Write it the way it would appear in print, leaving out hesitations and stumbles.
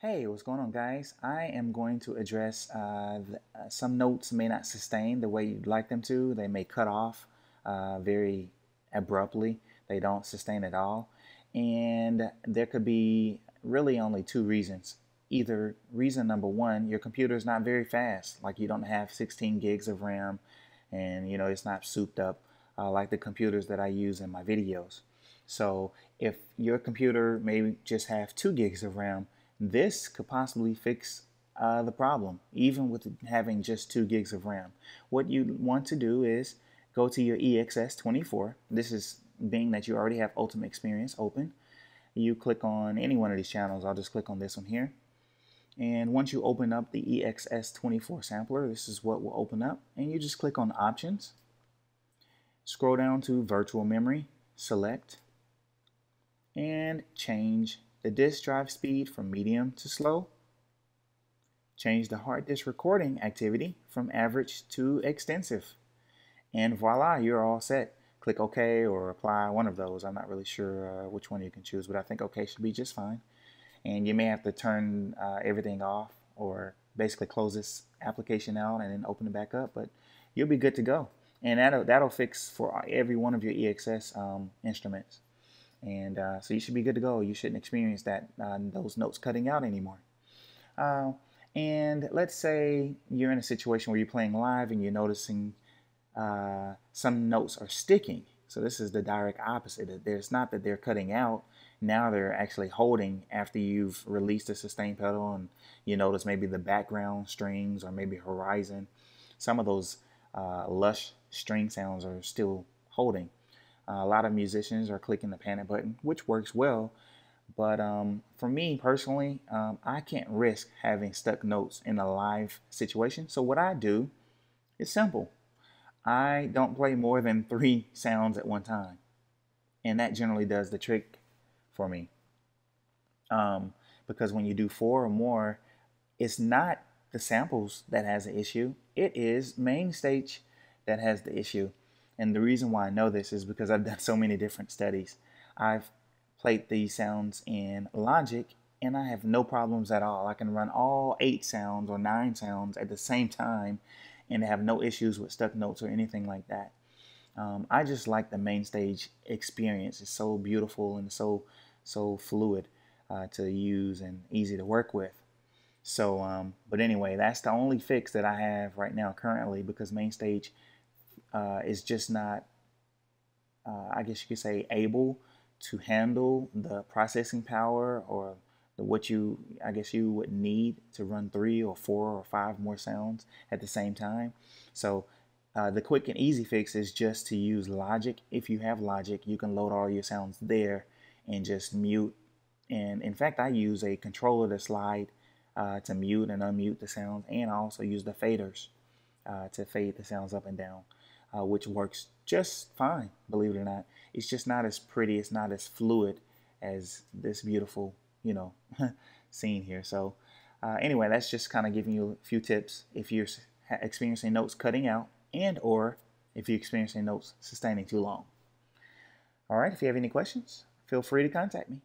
Hey, what's going on, guys? I am going to address some notes may not sustain the way you'd like them to. They may cut off very abruptly. They don't sustain at all. And there could be really only two reasons. Either reason number one, your computer is not very fast, like you don't have 16 gigs of RAM and it's not souped up like the computers that I use in my videos. So if your computer may just have 2 gigs of RAM, this could possibly fix the problem, even with having just 2 gigs of RAM. What you want to do is go to your EXS24. This is being that you already have Ultimate Experience open. You click on any one of these channels. I'll just click on this one here. And once you open up the EXS24 sampler, this is what will open up. And you just click on Options. Scroll down to Virtual Memory, select, and change the disk drive speed from medium to slow. Change the hard disk recording activity from average to extensive. And voila, you're all set. Click OK or apply, one of those. I'm not really sure which one you can choose, but I think OK should be just fine. And you may have to turn everything off or basically close this application out and then open it back up, but you'll be good to go. And that'll fix for every one of your EXS instruments. And so you should be good to go. You shouldn't experience those notes cutting out anymore. And let's say you're in a situation where you're playing live and you're noticing some notes are sticking. So this is the direct opposite. It's not that they're cutting out. Now they're actually holding after you've released the sustain pedal, and you notice maybe the background strings or maybe horizon. Some of those lush string sounds are still holding. A lot of musicians are clicking the panic button, which works well. But for me personally, I can't risk having stuck notes in a live situation. So what I do is simple. I don't play more than 3 sounds at one time. And that generally does the trick for me. Because when you do 4 or more, it's not the samples that has the issue. It is main stage that has the issue. And the reason why I know this is because I've done so many different studies. I've played these sounds in Logic and I have no problems at all. I can run all 8 sounds or 9 sounds at the same time and have no issues with stuck notes or anything like that. I just like the main stage experience. It's so beautiful and so fluid to use and easy to work with. So, but anyway, that's the only fix that I have right now currently, because main stage is just not, I guess you could say, able to handle the processing power or what I guess you would need to run 3 or 4 or 5 more sounds at the same time. So the quick and easy fix is just to use Logic. If you have Logic, you can load all your sounds there and just mute. And in fact, I use a controller to slide to mute and unmute the sounds, and I also use the faders to fade the sounds up and down. Which works just fine, believe it or not. It's just not as pretty, it's not as fluid as this beautiful, scene here. So anyway, that's just kind of giving you a few tips if you're experiencing notes cutting out, and or if you're experiencing notes sustaining too long. All right, if you have any questions, feel free to contact me.